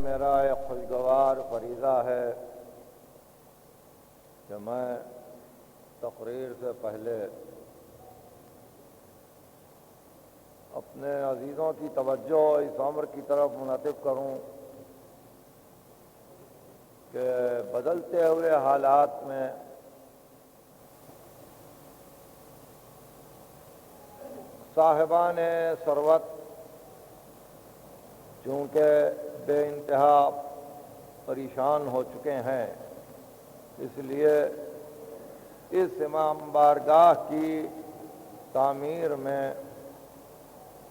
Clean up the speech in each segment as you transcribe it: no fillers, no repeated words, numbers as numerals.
میرا ایک خوشگوار فریضہ ہے کہ میں تقریر سے پہلے اپنے عزیزوں کی توجہ اس امر کی طرف منعطف کروں کہ بدلتے ہوئے حالات میں صاحبان ثروت چونکہ بے انتہا پریشان ہو چکے ہیں، اس لیے اس امام بارگاہ کی تعمیر میں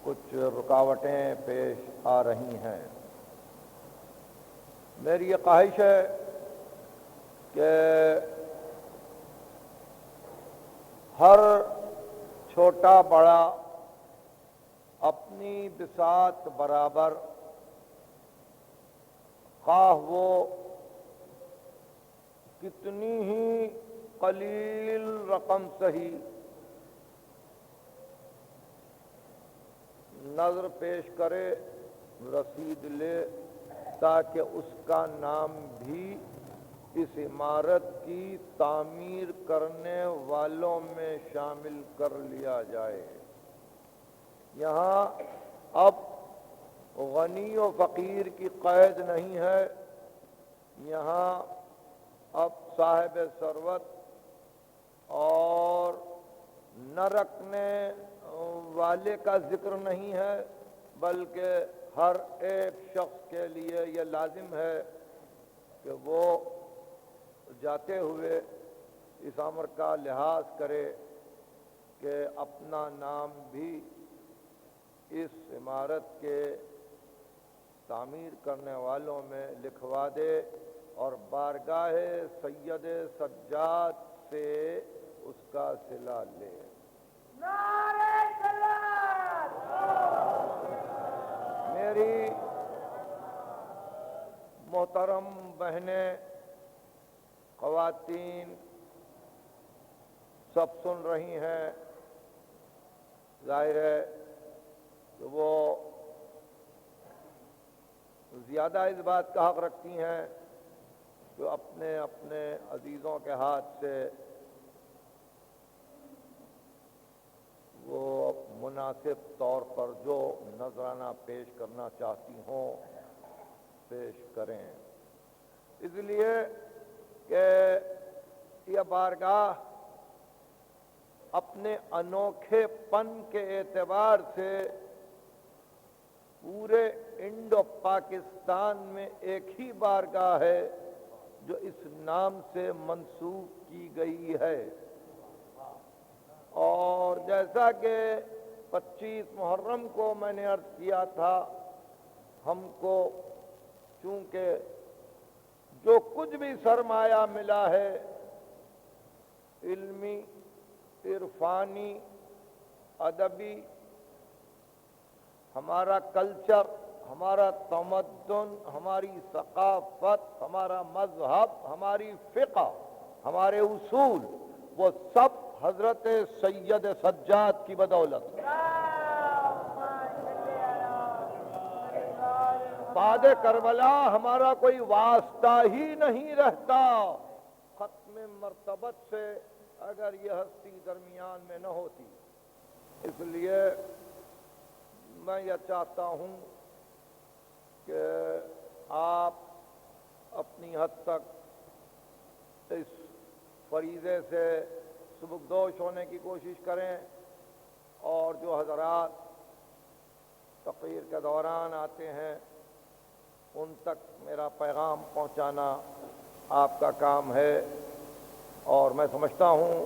کچھ رکاوٹیں پیش آ رہی ہیں۔ میری یہ خواہش ہے کہ ہر چھوٹا بڑا اپنی بساط برابر، خواہ وہ کتنی ہی قلیل رقم صحیح، نظر پیش کرے، رسید لے، تاکہ اس کا نام بھی اس عمارت کی تعمیر کرنے والوں میں شامل کر لیا جائے۔ یہاں اب غنی و فقیر کی قید نہیں ہے، یہاں اب صاحب ثروت اور نہ رکھنے والے کا ذکر نہیں ہے، بلکہ ہر ایک شخص کے لیے یہ لازم ہے کہ وہ جاتے ہوئے اس امر کا لحاظ کرے کہ اپنا نام بھی اس عمارت کے تعمیر کرنے والوں میں لکھوا دے اور بارگاہ سید سجاد سے اس کا صلہ لے۔ میری محترم بہنیں، خواتین سب سن رہی ہیں، ظاہر ہے کہ وہ زیادہ اس بات کا حق رکھتی ہیں کہ اپنے اپنے عزیزوں کے ہاتھ سے وہ مناسب طور پر جو نذرانہ پیش کرنا چاہتی ہوں پیش کریں، اس لیے کہ یہ بارگاہ اپنے انوکھے پن کے اعتبار سے پورے انڈو پاکستان میں ایک ہی بارگاہ ہے جو اس نام سے منسوب کی گئی ہے۔ اور جیسا کہ 25 محرم کو میں نے عرض کیا تھا، ہم کو چونکہ جو کچھ بھی سرمایہ ملا ہے، علمی، عرفانی، ادبی، ہمارا کلچر، ہمارا تمدن، ہماری ثقافت، ہمارا مذہب، ہماری فقہ، ہمارے اصول، وہ سب حضرت سید سجاد کی بدولت۔ بعد کربلا ہمارا کوئی واسطہ ہی نہیں رہتا ختم مرتبت سے اگر یہ ہستی درمیان میں نہ ہوتی۔ اس لیے میں یہ چاہتا ہوں کہ آپ اپنی حد تک اس فریضے سے سبکدوش ہونے کی کوشش کریں، اور جو حضرات تقریر کے دوران آتے ہیں ان تک میرا پیغام پہنچانا آپ کا کام ہے۔ اور میں سمجھتا ہوں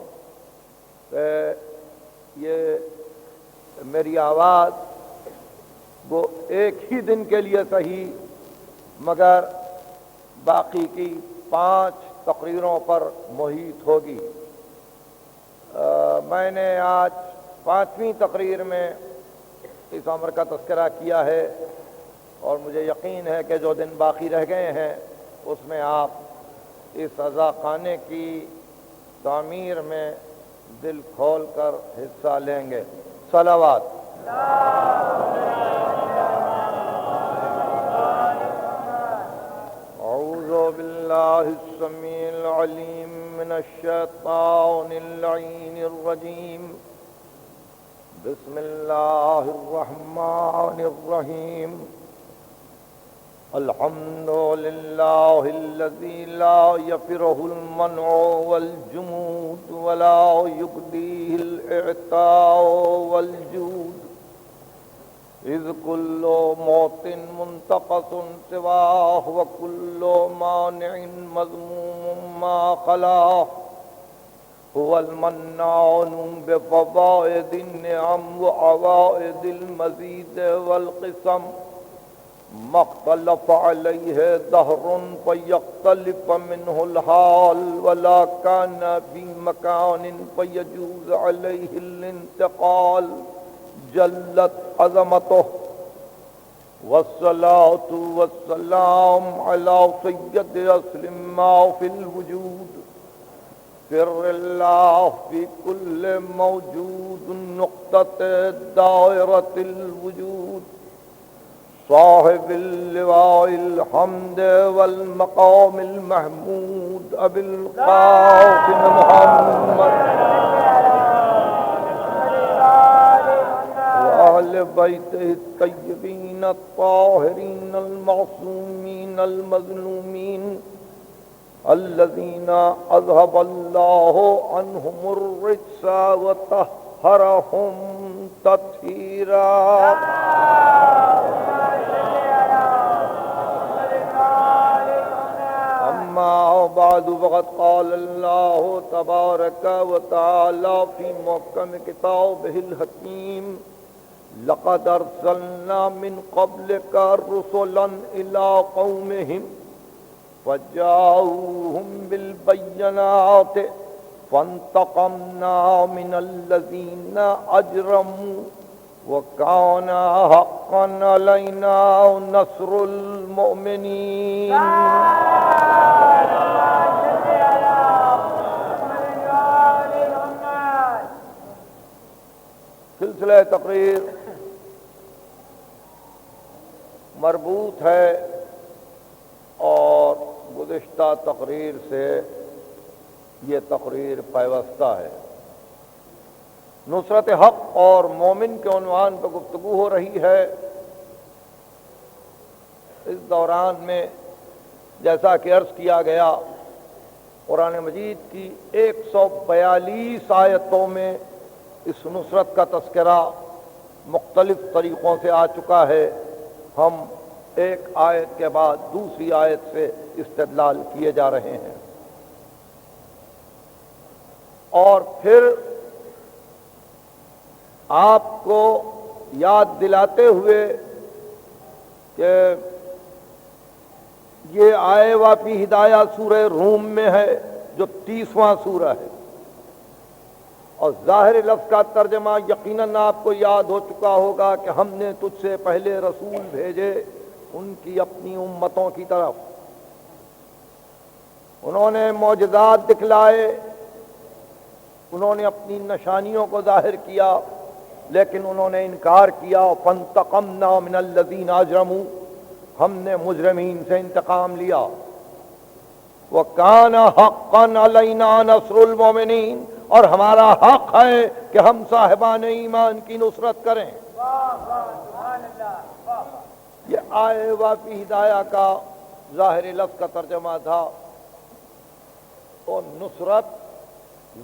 کہ یہ میری آواز وہ ایک ہی دن کے لیے صحیح، مگر باقی کی 5 تقریروں پر محیط ہوگی۔ میں نے آج 5ویں تقریر میں اس امر کا تذکرہ کیا ہے، اور مجھے یقین ہے کہ جو دن باقی رہ گئے ہیں اس میں آپ اس عزا خانے کی تعمیر میں دل کھول کر حصہ لیں گے۔ صلوات۔ بالله السميع العليم من الشيطان اللعين الرجيم بسم الله الرحمن الرحيم الحمد لله الذي لا يفره المنع والجمود ولا يقضيه الإعطاء والجود إذ كل موت منتقص سواه وكل مانع مذموم ما خلاه هو المنان بفوائد النعم وعوائد المزيد والقسم ما اختلف عليه دهر فيختلف منه الحال ولا كان في مكان فيجوز عليه الانتقال جلت عظمته والصلاة والسلام على سيد أصل ما في الوجود سر الله في كل موجود نقطة دائرة الوجود صاحب اللواء الحمد والمقام المحمود أبي القاسم محمد وأهل بيته الطيبين الطاهرين المعصومين المظلومين الذين أذهب الله عنهم الرجس وطهرهم تطهيرا أما بعد فقد قال الله تبارك وتعالى في محكم كتابه الحكيم لقد أرسلنا من قبلك رسلا إلى قومهم فجاءوهم بالبينات فانتقمنا من الذين أجرموا وكان حقا علينا نصر المؤمنين سلسلہ تقریر مربوط ہے اور گزشتہ تقریر سے یہ تقریر پیوستہ ہے۔ نصرت حق اور مومن کے عنوان پر گفتگو ہو رہی ہے۔ اس دوران میں جیسا کہ عرض کیا گیا قرآن مجید کی 142 آیتوں میں اس نصرت کا تذکرہ مختلف طریقوں سے آ چکا ہے۔ ہم ایک آیت کے بعد دوسری آیت سے استدلال کیے جا رہے ہیں، اور پھر آپ کو یاد دلاتے ہوئے کہ یہ آئے واپی ہدایہ سورہ روم میں ہے جو 30واں سورہ ہے، اور ظاہر لفظ کا ترجمہ یقیناً آپ کو یاد ہو چکا ہوگا کہ ہم نے تجھ سے پہلے رسول بھیجے ان کی اپنی امتوں کی طرف، انہوں نے معجزات دکھلائے، انہوں نے اپنی نشانیوں کو ظاہر کیا، لیکن انہوں نے انکار کیا۔ فانتقمنا من الذین اجرموا، ہم نے مجرمین سے انتقام لیا۔ وکان حقا علینا نصر المؤمنین، اور ہمارا حق ہے کہ ہم صاحبان ایمان کی نصرت کریں۔ یہ آئے واپی ہدایہ کا ظاہر لفظ کا ترجمہ تھا، اور نصرت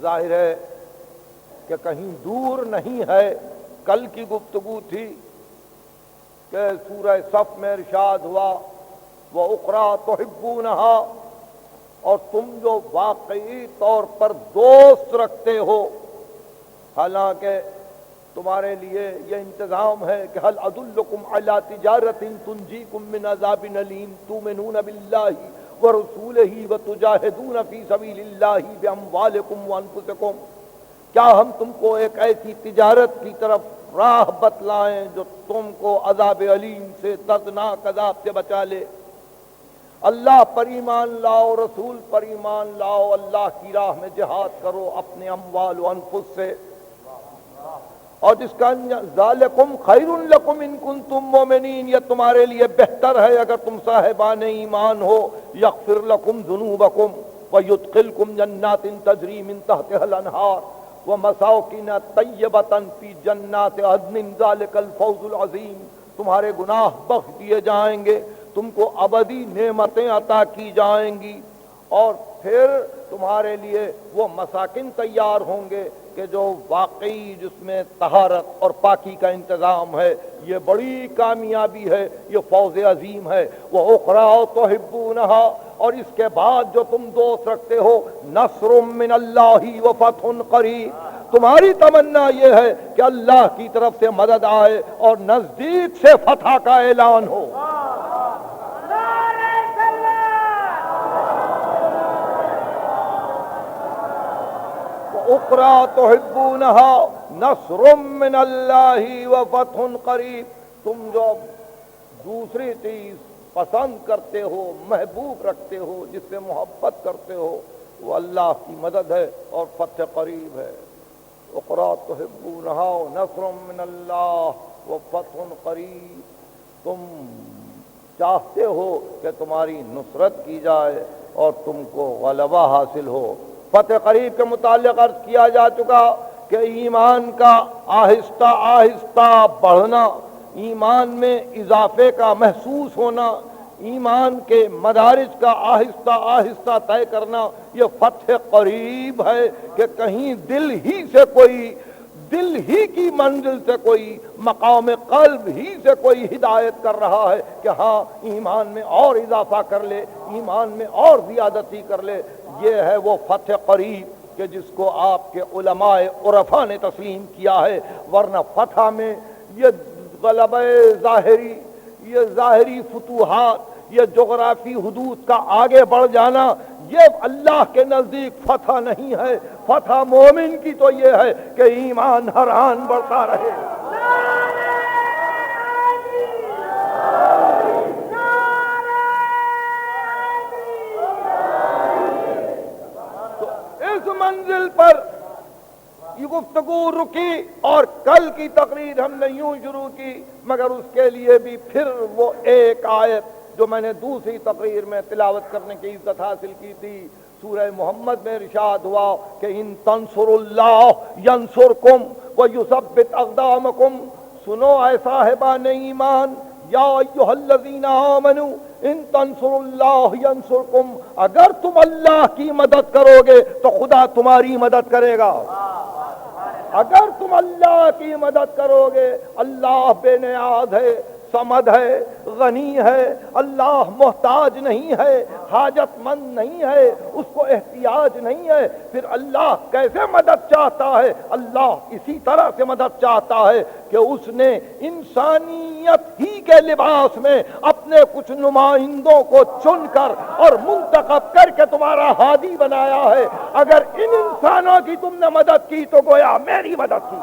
ظاہر ہے کہ کہیں دور نہیں ہے۔ کل کی گفتگو تھی کہ سورہ صف میں ارشاد ہوا وَأُخْرَىٰ تُحِبُّونَهَا، اور تم جو واقعی طور پر دوست رکھتے ہو، حالانکہ تمہارے لیے یہ انتظام ہے کہ هل أدلكم على تجارة تنجيكم من عذاب أليم تؤمنون بالله ورسوله وتجاهدون في سبيل الله بأموالكم وأنفسكم، کیا ہم تم کو ایک ایسی تجارت کی طرف راہ بتلائیں جو تم کو عذاب علیم سے، دردناک عذاب سے بچا لے؟ اللہ پر ایمان لاؤ، رسول پر ایمان لاؤ، اللہ کی راہ میں جہاد کرو اپنے اموال و انفس سے، اور جس کا ذالکم خیر لکم ان کنتم مومنین، یہ تمہارے لیے بہتر ہے اگر تم صاحبان ایمان ہو، یغفر لکم ذنوبکم ویدخلکم جنات تجری من تحتها الانہار ومساکن طیبۃ فی جنات عدن ذالک الفوز العظیم، تمہارے گناہ بخش دیے جائیں گے، تم کو ابدی نعمتیں عطا کی جائیں گی، اور پھر تمہارے لیے وہ مساکن تیار ہوں گے کہ جو واقعی جس میں طہارت اور پاکی کا انتظام ہے۔ یہ بڑی کامیابی ہے، یہ فوز عظیم ہے۔ وَأُخْرَىٰ تُحِبُّونَهَا، اور اس کے بعد جو تم دوست رکھتے ہو، نصر من اللہ وفتح قریب، تمہاری تمنا یہ ہے کہ اللہ کی طرف سے مدد آئے اور نزدیک سے فتح کا اعلان ہو۔ اخرى تحبونها نصر من اللہ وفتح قریب، تم جو دوسری چیز پسند کرتے ہو، محبوب رکھتے ہو، جس سے محبت کرتے ہو، وہ اللہ کی مدد ہے اور فتح قریب ہے۔ اخرى تحبونها نصر من اللہ وفتح قریب، تم چاہتے ہو کہ تمہاری نصرت کی جائے اور تم کو غلبہ حاصل ہو۔ فتح قریب کے متعلق عرض کیا جا چکا کہ ایمان کا آہستہ آہستہ بڑھنا، ایمان میں اضافے کا محسوس ہونا، ایمان کے مدارج کا آہستہ آہستہ طے کرنا، یہ فتح قریب ہے کہ کہیں دل ہی کی منزل سے کوئی مقام قلب ہی سے کوئی ہدایت کر رہا ہے کہ ہاں ایمان میں اور اضافہ کر لے، ایمان میں اور زیادتی کر لے۔ یہ ہے وہ فتح قریب کہ جس کو آپ کے علماء عرفا نے تسلیم کیا ہے، ورنہ فتح میں یہ غلبہ ظاہری، یہ ظاہری فتوحات، یہ جغرافی حدود کا آگے بڑھ جانا، یہ اللہ کے نزدیک فتح نہیں ہے۔ فتح مومن کی تو یہ ہے کہ ایمان ہر آن بڑھتا رہے۔ تو اس منزل پر یہ گفتگو رکی، اور کل کی تقریر ہم نے یوں شروع کی، مگر اس کے لیے بھی پھر وہ ایک آیت جو میں نے دوسری تقریر میں تلاوت کرنے کی عزت حاصل کی تھی، سورہ محمد میں ارشاد ہوا کہ ان تنصروا اللہ ینصرکم ویثبت اقدامکم۔ سنو اے صاحبان ایمان، یا ایھا الذین آمنوا ان تنصروا اللہ ینصرکم، اگر تم اللہ کی مدد کرو گے تو خدا تمہاری مدد کرے گا۔ اگر تم اللہ کی مدد کرو گے، اللہ بے نیاز ہے، صمد ہے، غنی ہے، اللہ محتاج نہیں ہے، حاجت مند نہیں ہے، اس کو احتیاج نہیں ہے، پھر اللہ کیسے مدد چاہتا ہے؟ اللہ اسی طرح سے مدد چاہتا ہے کہ اس نے انسانیت ہی کے لباس میں اپنے کچھ نمائندوں کو چن کر اور منتخب کر کے تمہارا ہادی بنایا ہے۔ اگر ان انسانوں کی تم نے مدد کی تو گویا میری مدد کی۔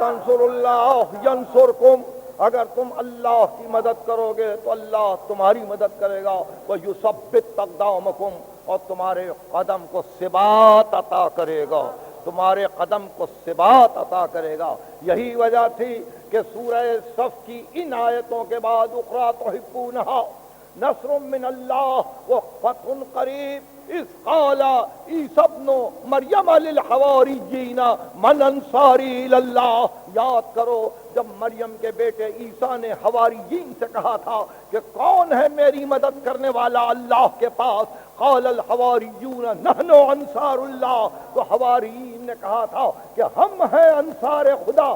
انصر اللہ ینصرکم، اگر تم اللہ کی مدد کرو گے تو اللہ تمہاری مدد کرے گا۔ وَيُثَبِّتْ أَقْدَامَكُمْ، اور تمہارے قدم کو ثبات عطا کرے گا، تمہارے قدم کو ثبات عطا کرے گا۔ یہی وجہ تھی کہ سورہ صف کی ان آیتوں کے بعد اخرى تحبونها نصر من اللہ وفتح قریب، اذ قال عیسی ابن مریم للحواریین من انصاری الی اللہ، یاد کرو جب مریم کے بیٹے عیسیٰ نے حواریین سے کہا تھا کہ کون ہے میری مدد کرنے والا اللہ کے پاس، قال الحواریون نحن انصار اللہ، تو حواریین نے کہا تھا کہ ہم ہیں انصار خدا،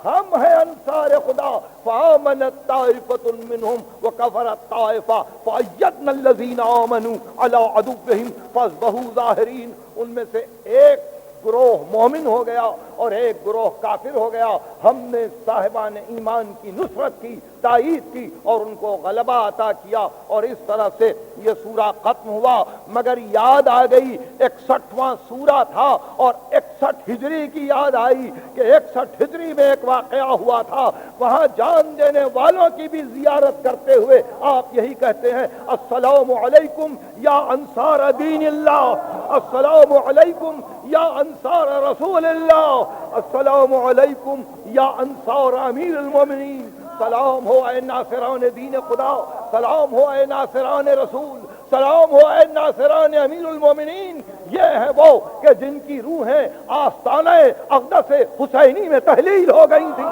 ہم ہیں انصار خدا۔ فآمنت طائفة منهم وكفرت طائفة فأيدنا الذين آمنوا على عدوهم فاصبحوا ظاہرین، ان میں سے ایک گروہ مومن ہو گیا اور ایک گروہ کافر ہو گیا. ہم نے صاحبان ایمان کی نصرت کی, تائید کی اور ان کو غلبہ عطا کیا, اور اس طرح سے یہ سورہ ختم ہوا. مگر یاد آ گئی 61واں سورہ تھا اور 61 ہجری کی یاد آئی کہ 61 ہجری میں ایک واقعہ ہوا تھا. وہاں جان دینے والوں کی بھی زیارت کرتے ہوئے آپ یہی کہتے ہیں, السلام علیکم یا انصار دین اللہ, السلام علیکم یا انصار رسول اللہ, السلام علیکم یا انصار امیر المومنین, سلام ہو اے ناصران دین خدا, سلام ہو اے ناصران رسول, سلام ہو اے ناصران امیر المومنین. یہ ہے وہ کہ جن کی روحیں آستانہ اقدس حسینی میں تحلیل ہو گئی تھی.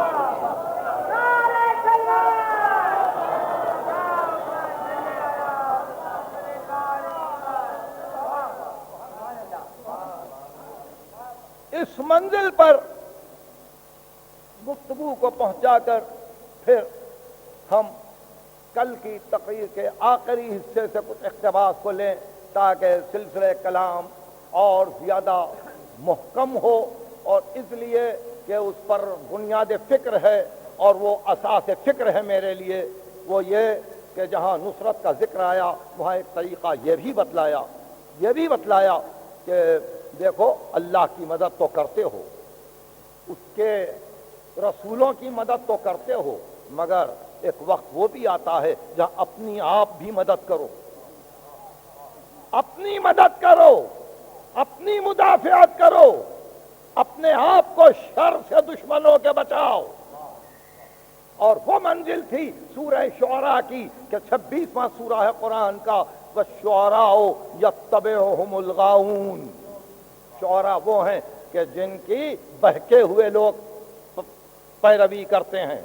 اس منزل پر گفتگو کو پہنچا کر پھر ہم کل کی تقریر کے آخری حصے سے کچھ اقتباس کو لیں تاکہ سلسلہ کلام اور زیادہ محکم ہو, اور اس لیے کہ اس پر بنیاد فکر ہے اور وہ اساس فکر ہے میرے لیے. وہ یہ کہ جہاں نصرت کا ذکر آیا وہاں ایک طریقہ یہ بھی بتلایا کہ دیکھو اللہ کی مدد تو کرتے ہو, اس کے رسولوں کی مدد تو کرتے ہو, مگر ایک وقت وہ بھی آتا ہے جہاں اپنی آپ بھی مدد کرو, اپنی مدد کرو, اپنی مدافعت کرو, اپنے آپ کو شر سے دشمنوں کے بچاؤ. اور وہ منزل تھی سورہ شعراء کی کہ 26واں سورہ ہے قرآن کا, وَالشُّعَرَاءُ يَتَّبِعُهُمُ الْغَاوُونَ. شعراء وہ ہیں کہ جن کی بہکے ہوئے لوگ پیروی کرتے ہیں.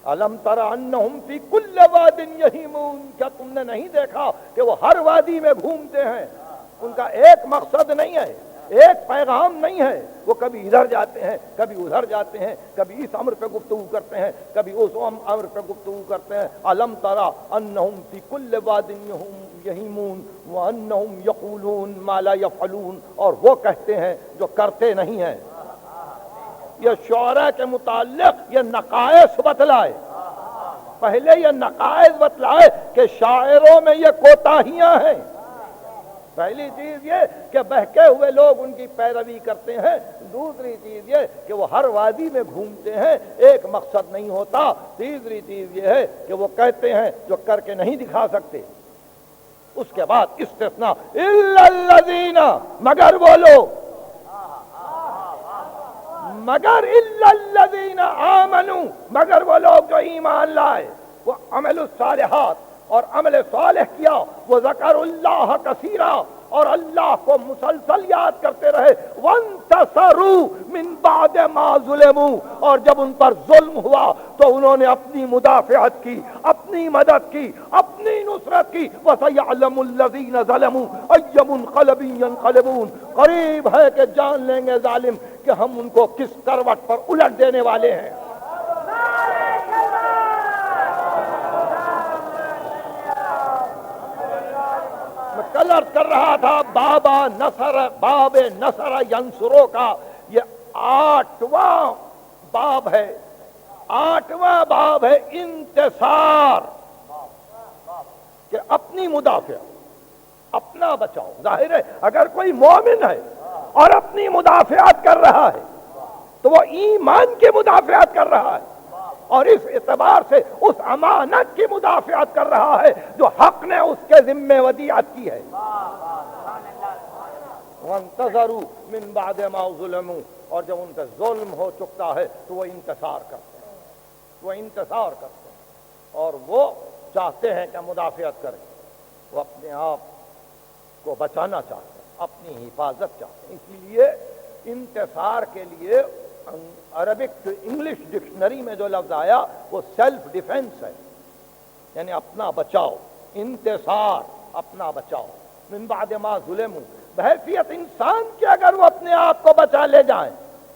الم تر انہم فی کل واد یہیمون, کیا تم نے نہیں دیکھا کہ وہ ہر وادی میں گھومتے ہیں, ان کا ایک مقصد نہیں ہے, ایک پیغام نہیں ہے, وہ کبھی ادھر جاتے ہیں, کبھی ادھر جاتے ہیں, کبھی اس امر پہ گفتگو کرتے ہیں, کبھی اس امر پہ گفتگو کرتے ہیں. الم تر انہم فی کل واد یہیمون وانہم یقولون ما لا یفعلون, اور وہ کہتے ہیں جو کرتے نہیں ہیں. یہ شعراء کے متعلق یہ نقائص بتلائے, پہلے یہ نقائص بتلائے کہ شاعروں میں یہ کوتاہیاں ہیں. پہلی چیز یہ کہ بہکے ہوئے لوگ ان کی پیروی کرتے ہیں, دوسری چیز یہ کہ وہ ہر وادی میں گھومتے ہیں, ایک مقصد نہیں ہوتا, تیسری چیز یہ ہے کہ وہ کہتے ہیں جو کر کے نہیں دکھا سکتے. اس کے بعد استثناء الا الذین, مگر وہ لوگ, مگر الا الذین آمنوا, مگر وہ لوگ جو ایمان لائے, وہ عمل الصالحات اور عمل صالح کیا, وہ ذکر اللہ کثیرا, اور اللہ کو مسلسل یاد کرتے رہے, وانتصروا من بعد ما ظلموا, اور جب ان پر ظلم ہوا تو انہوں نے اپنی مدافعت کی, اپنی مدد کی, اپنی نصرت کی. وَسَيَعْلَمُ الَّذِينَ ظَلَمُوا أَيَّ مُنْقَلَبٍ يَنْقَلِبُونَ, قریب ہے کہ جان لیں گے ظالم کہ ہم ان کو کس کروٹ پر الٹ دینے والے ہیں. میں کل عرض کر رہا تھا باب نصر ینصرو کا یہ 8واں باب ہے, 8واں باب ہے انتصار, کہ اپنی مدافع, اپنا بچاؤ. ظاہر ہے اگر کوئی مومن ہے اور اپنی مدافعت کر رہا ہے تو وہ ایمان کی مدافعت کر رہا ہے, اور اس اعتبار سے اس امانت کی مدافعت کر رہا ہے جو حق نے اس کے ذمہ ودیعت کی ہے. وانتصروا من بعد ما ظلموا, اور جب ان کا ظلم ہو چکتا ہے تو وہ انتصار کرتے ہیں, وہ انتصار کرتے ہیں, اور وہ چاہتے ہیں کہ مدافعت کریں, وہ اپنے آپ کو بچانا چاہتے ہیں, اپنی حفاظت چاہتے ہیں. اس لیے انتصار کے لیے عربک انگلش ڈکشنری میں جو لفظ آیا وہ سیلف ڈیفنس ہے, یعنی اپنا بچاؤ. انتصار اپنا بچاؤ. من بعد ما ظلموا, بحیثیت انسان کے اگر وہ اپنے آپ کو بچا لے جائیں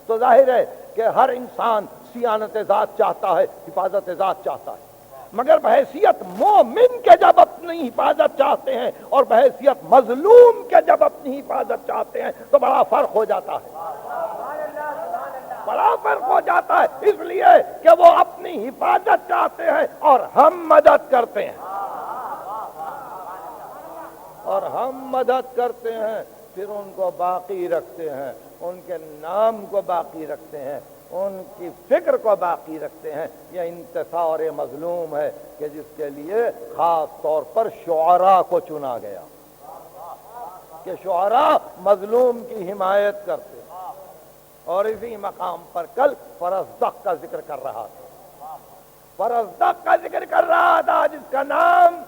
تو ظاہر ہے کہ ہر انسان صیانت ذات چاہتا ہے, حفاظت ذات چاہتا ہے. مگر بحیثیت مومن کے جب اپنی حفاظت چاہتے ہیں اور بحیثیت مظلوم کے جب اپنی حفاظت چاہتے ہیں تو بڑا فرق ہو جاتا ہے، بڑا فرق ہو جاتا ہے، اس لیے کہ وہ اپنی حفاظت چاہتے ہیں اور ہم مدد کرتے ہیں، اور ہم مدد کرتے ہیں، پھر ان کو باقی رکھتے ہیں، ان کے نام کو باقی رکھتے ہیں، ان کی فکر کو باقی رکھتے ہیں۔ یہ انتصار مظلوم ہے کہ جس کے لیے خاص طور پر شعراء کو چنا گیا کہ شعراء مظلوم کی حمایت کرتے ہیں۔ اور اسی مقام پر کل فرزدق کا ذکر کر رہا تھا، فرزدق کا ذکر کر رہا تھا، جس کا نام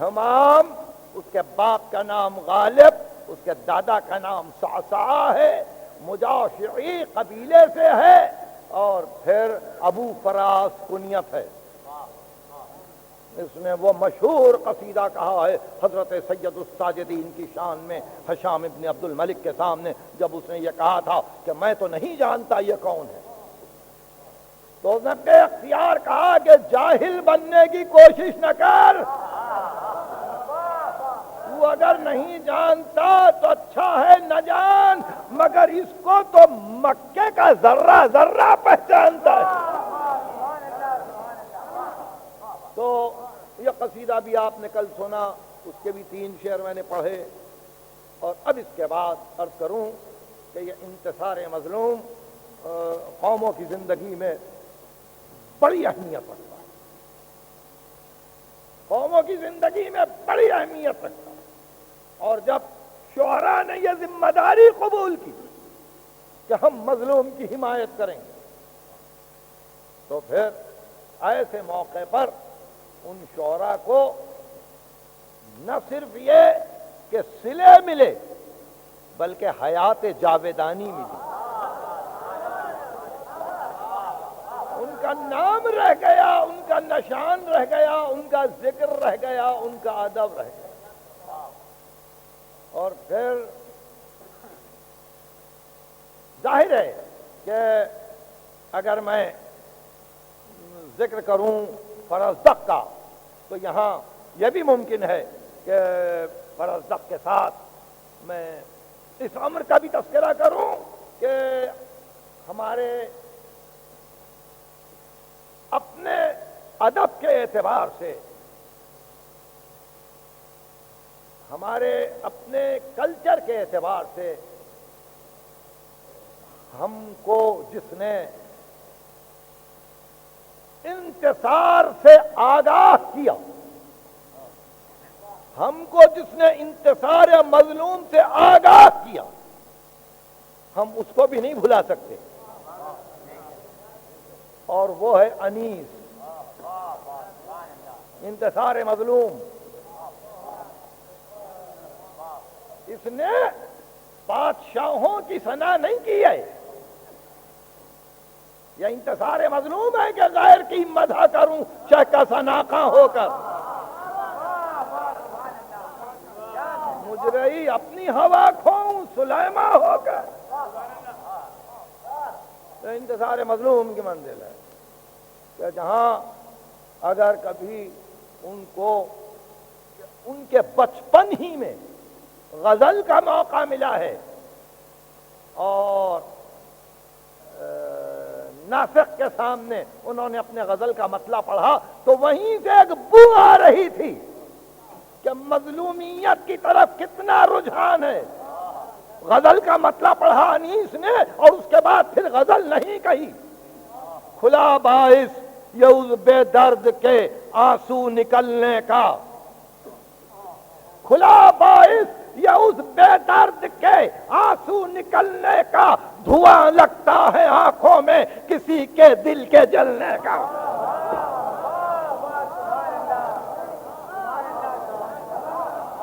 حمام، اس کے باپ کا نام غالب، اس کے دادا کا نام صعصعہ ہے، مجاشعی قبیلے سے ہے، اور پھر ابو فراس کنیت ہے۔ اس نے وہ مشہور قصیدہ کہا ہے حضرت سید الساجدین کی شان میں ہشام ابن عبد الملک کے سامنے، جب اس نے یہ کہا تھا کہ میں تو نہیں جانتا یہ کون ہے، تو اس نے بے اختیار کہا کہ جاہل بننے کی کوشش نہ کر، تو اگر نہیں جانتا تو اچھا ہے نہ جان، مگر اس کو تو مکے کا ذرہ ذرہ پہچانتا ہے۔ تو یہ قصیدہ بھی آپ نے کل سنا، اس کے بھی 3 شعر میں نے پڑھے، اور اب اس کے بعد عرض کروں کہ یہ انتصار مظلوم قوموں کی زندگی میں بڑی اہمیت رکھتا ہے، قوموں کی زندگی میں بڑی اہمیت رکھتا ہے۔ اور جب شعراء نے یہ ذمہ داری قبول کی کہ ہم مظلوم کی حمایت کریں گے، تو پھر ایسے موقع پر ان شعراء کو نہ صرف یہ کہ صلے ملے بلکہ حیات جاویدانی ملی، ان کا نام رہ گیا، ان کا نشان رہ گیا، ان کا ذکر رہ گیا، ان کا ادب رہ گیا۔ اور پھر ظاہر ہے کہ اگر میں ذکر کروں فرزدق کا تو یہاں یہ بھی ممکن ہے کہ فرزدق کے ساتھ میں اس امر کا بھی تذکرہ کروں کہ ہمارے اپنے ادب کے اعتبار سے، ہمارے اپنے کلچر کے اعتبار سے، ہم کو جس نے انتصار سے آگاہ کیا، ہم کو جس نے انتصار مظلوم سے آگاہ کیا، ہم اس کو بھی نہیں بھلا سکتے، اور وہ ہے انیس، انتصار مظلوم۔ اس نے بادشاہوں کی ثنا نہیں کی ہے، یہ انتصار مظلوم ہے کہ غیر کی مدح کروں چاہے کا ثناخواں ہو کر، مجرئی اپنی ہوا کھوؤں سلیمہ ہو کر۔ تو انتصار مظلوم کی منزل ہے کہ جہاں اگر کبھی ان کو ان کے بچپن ہی میں غزل کا موقع ملا ہے اور ناصح کے سامنے انہوں نے اپنے غزل کا مطلع پڑھا تو وہیں سے ایک بو آ رہی تھی کہ مظلومیت کی طرف کتنا رجحان ہے۔ غزل کا مطلع پڑھا انیس نے اور اس کے بعد پھر غزل نہیں کہی، کھلا باعث یہ اس بے درد کے آنسو نکلنے کا، کھلا باعث یہ اس بے درد کے آنسو نکلنے کا، دھواں لگتا ہے آنکھوں میں کسی کے دل کے جلنے کا۔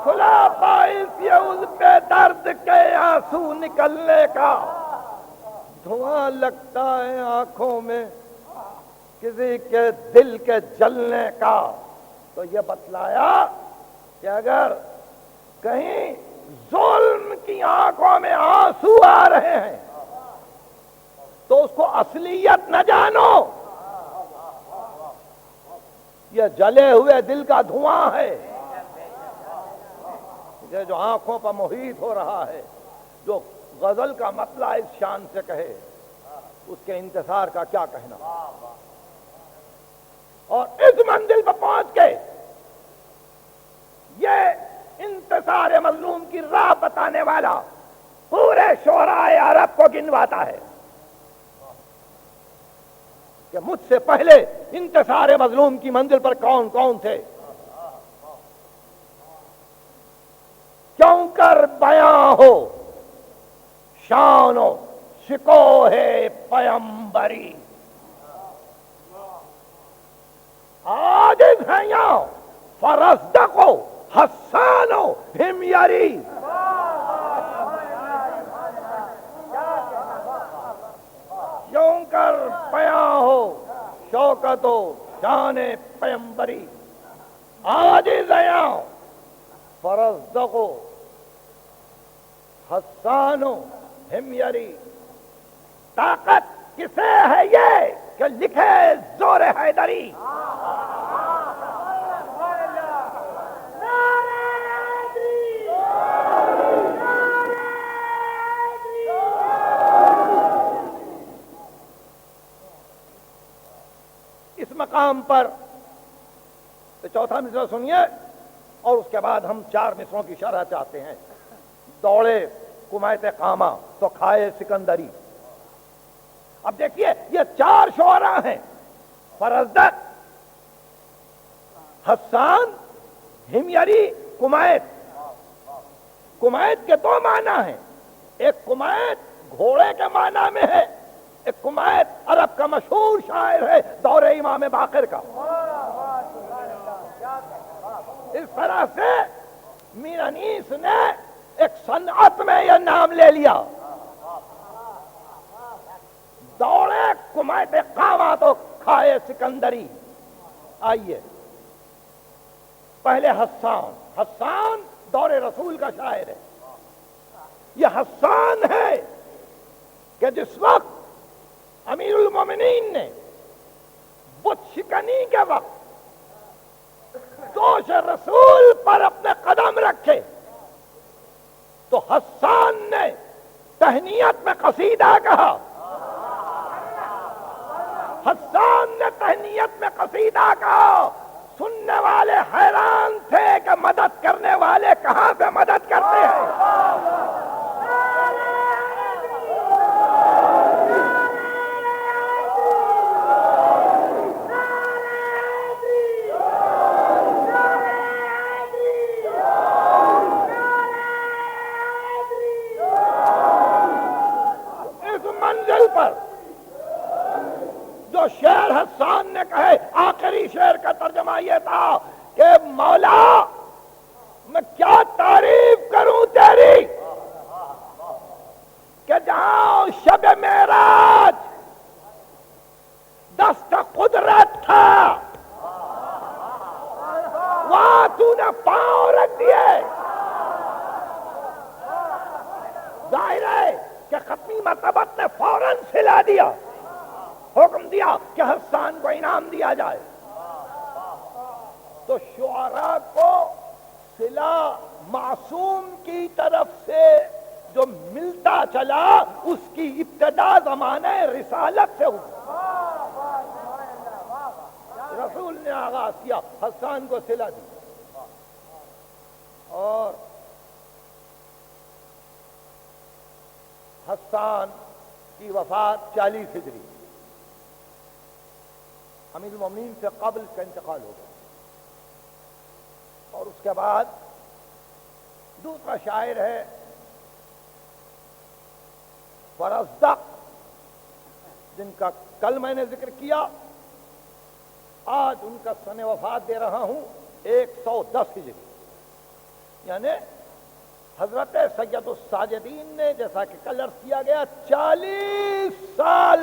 کھلا باعث یہ اس بے درد کے آنسو نکلنے کا، دھواں لگتا ہے آنکھوں میں کسی کے دل کے جلنے کا۔ تو یہ بتلایا کہ اگر کہیں ظلم کی آنکھوں میں آنسو آ رہے ہیں تو اس کو اصلیت نہ جانو، یہ جلے ہوئے دل کا دھواں ہے، یہ جو آنکھوں پر محیط ہو رہا ہے، جو غزل کا مطلع اس شان سے کہے اس کے انتصار کا کیا کہنا۔ اور اس منزل پر پہنچ کے یہ انتصار مظلوم کی راہ بتانے والا پورے شعراء عرب کو گنواتا ہے کہ مجھ سے پہلے انتصار مظلوم کی منزل پر کون کون تھے، کیوں کر بیاں ہو شان و شکوہ پیمبری، عاجز ہیں یہاں فرزدق و حسان و ہمیری، کیوں کر بیاں ہو شوکت و شان پیمبری، عاجز ہیں یہاں فرزدق و حسان و ہمیری، طاقت کسے ہے یہ کہ لکھے زور حیدری، اس مقام پر چوتھا مصرع سنیے اور اس کے بعد ہم 4 مصروں کی شرح چاہتے ہیں۔ دوڑے کمیت قامہ تو کھائے سکندری، اب دیکھیے یہ 4 شعراء ہیں، فرزدق، حسان، ہمیری، کمیت۔ کمیت کے 2 معنی ہیں، ایک کمیت گھوڑے کے معنی میں ہے، ایک کمیت عرب کا مشہور شاعر ہے دور امام باقر کا۔ اس طرح سے میر انیس نے ایک صنعت میں یہ نام لے لیا، دوڑے کمیت قامہ تو کھائے سکندری۔ آئیے پہلے حسان دور رسول کا شاعر ہے، یہ حسان ہے کہ جس وقت امیر المومنین نے بت شکنی کے وقت دوش رسول پر اپنے قدم رکھے تو حسان نے تہنیت میں قصیدہ کہا، حسان نے تہنیت میں قصیدہ کہا، سننے والے حیران تھے کہ مدد کرنے والے کہاں سے مدد کرتے ہیں۔ جو شعر حسان نے کہے، آخری شعر کا ترجمہ یہ تھا کہ مولا میں کیا تعریف کروں تیری کہ جہاں شب معراج دست قدرت تھا وہاں تو نے پاؤں رکھ دیے۔ ظاہر ہے کہ ختمی مرتبت نے فوراً سلا دیا، حکم دیا کہ حسان کو انعام دیا جائے، تو شعراء کو صلہ معصوم کی طرف سے جو ملتا چلا اس کی ابتدا زمانہ رسالت سے ہوئی۔ رسول نے آغاز کیا، حسان کو صلہ دی، اور حسان کی وفات 40 ہجری، امیر المومنین سے قبل کا انتقال ہو گیا۔ اور اس کے بعد دوسرا شاعر ہے فرزدق، جن کا کل میں نے ذکر کیا، آج ان کا سن وفات دے رہا ہوں 110 ہجری، یعنی حضرت سید الساجدین نے جیسا کہ کل عرض کیا گیا 40 سال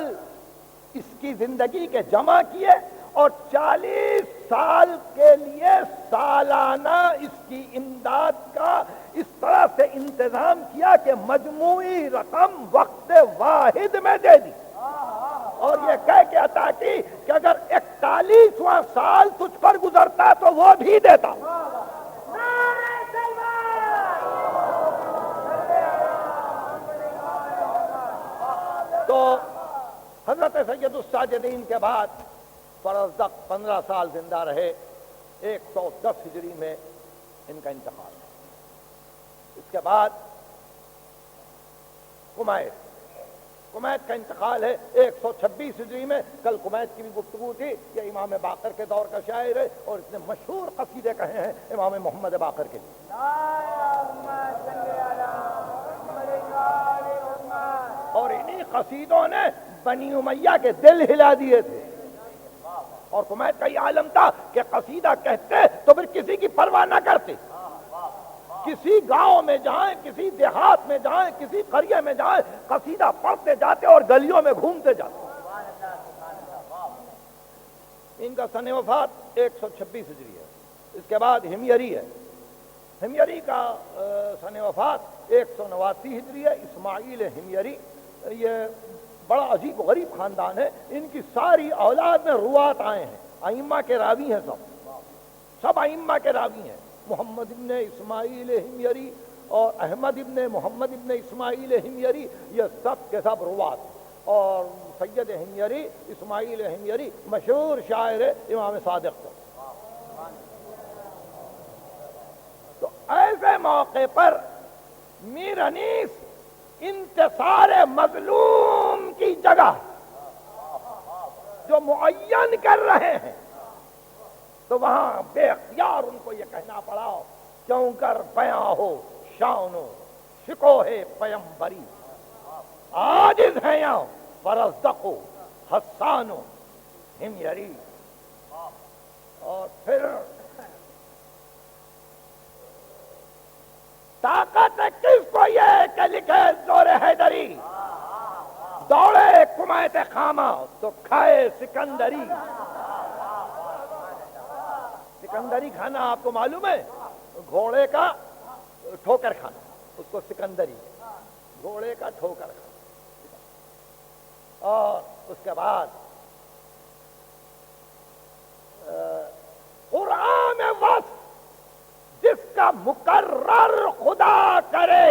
اس کی زندگی کے جمع کیے، اور 40 سال کے لیے سالانہ اس کی امداد کا اس طرح سے انتظام کیا کہ مجموعی رقم وقت واحد میں دے دی، اور یہ کہہ کے عطا کی کہ اگر 41واں سال تجھ پر گزرتا تو وہ بھی دیتا. تو حضرت سید الساجدین کے بعد فرزدق 15 سال زندہ رہے. 110 ہجری میں ان کا انتقال. اس کے بعد کمیت کا انتقال ہے 126 ہجری میں. کل کمیت کی بھی گفتگو تھی. یہ امام باقر کے دور کا شاعر ہے اور اس نے مشہور قصیدے کہے ہیں امام محمد باقر کے لیے. اور انہی قصیدوں نے بنی امیہ کے دل ہلا دیے تھے. اور کمیت کا یہ عالم تھا کہ قصیدہ کہتے تو پھر کسی کی پرواہ نہ کرتے. کسی گاؤں میں جائیں, کسی دیہات میں جائیں, کسی قریے میں جائیں, قصیدہ پڑھتے جاتے اور گلیوں میں گھومتے جاتے. ان کا سن وفات 126 ہجری ہے. اس کے بعد ہمیری ہے. ہمیری کا سن وفات 189 ہجری ہے. اسماعیل ہمیری یہ بڑا عجیب و غریب خاندان ہے. ان کی ساری اولاد میں روات آئے ہیں. ائمہ کے راوی ہیں, سب ائمہ کے راوی ہیں. محمد ابن اسماعیل ہمیری اور احمد ابن محمد ابن اسماعیل ہمیری یہ سب کے سب روات. اور سید ہمیری اسماعیل ہمیری مشہور شاعر ہے امام صادق کا. تو ایسے موقع پر میر انیس انتصار مظلوم کی جگہ جو معین کر رہے ہیں تو وہاں بے اختیار ان کو یہ کہنا پڑا کیوں کر بیاں ہو شان و شکوہ پیمبری, عاجز ہیں یا فرزدق و حسان و ہمیری. اور پھر طاقت کس کو یہ کہ لکھے زور حیدری, دوڑے کمیت خامہ تو کھائے سکندری. سکندری کھانا آپ کو معلوم ہے, گھوڑے کا ٹھوکر کھانا, اس کو سکندری, گھوڑے کا ٹھوکر کھانا. اور اس کے بعد قرآن میں وصف جس کا مقرر خدا کرے,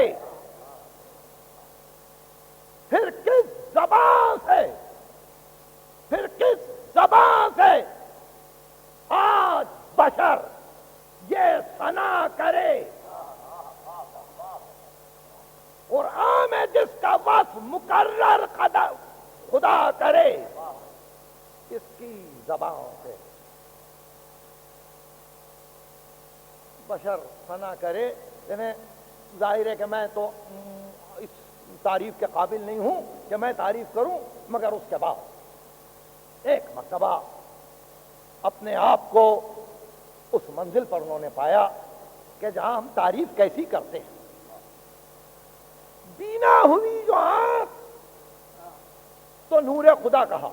پھر کس زبان سے آج بشر یہ ثنا کرے. قرآن میں جس کا وصف مقرر خدا کرے, اس کی زبان سے بشر ثنا کرے. یعنی ظاہر ہے کہ میں تو اس تعریف کے قابل نہیں ہوں کہ میں تعریف کروں, مگر اس کے بعد ایک مرتبہ اپنے آپ کو اس منزل پر انہوں نے پایا کہ جہاں ہم تعریف کیسی کرتے ہیں. بینا ہوئی جو آنکھ تو نور خدا کہا,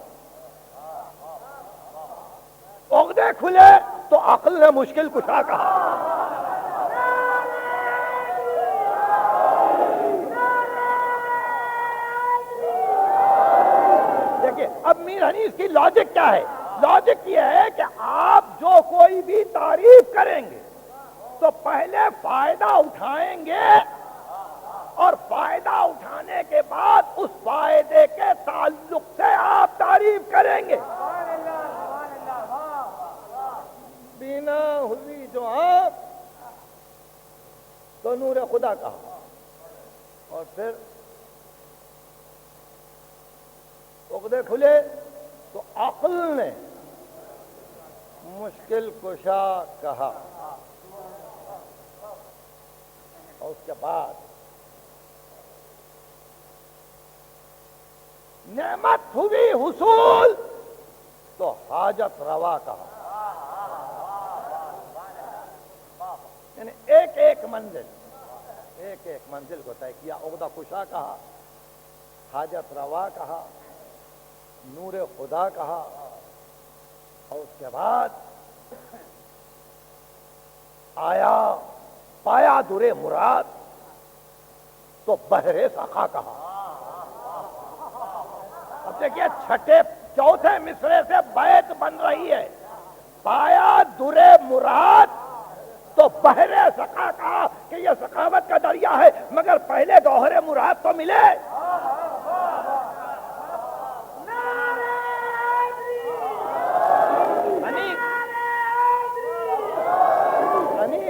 عقدے کھلے تو عقل نے مشکل کشا کہا. دیکھیے اب میر انیس کی لاجک کیا ہے. لاجک یہ ہے کہ آپ جو کوئی بھی تعریف کریں گے تو پہلے فائدہ اٹھائیں گے اور فائدہ اٹھانے کے بعد اس فائدے کے تعلق سے آپ تعریف کریں گے. بینا ہوئی جو آپ تو نور خدا کہا, اور پھر عقدے کھلے تو عقل نے مشکل کشا کہا. اور اس کے بعد نعمت ہوئی حصول تو حاجت روا کہا. یعنی ایک ایک منزل کو طے کیا. عقدہ کشا کہا, حاجت روا کہا, نور خدا کہا, اور اس کے بعد آیا پایا در مراد تو بحر سخا کہا. اب دیکھیے چوتھے مصرے سے بیت بن رہی ہے. پایا درے مراد تو بحر سخا کہا کہ یہ سخاوت کا دریا ہے، مگر پہلے گوہر مراد تو ملے.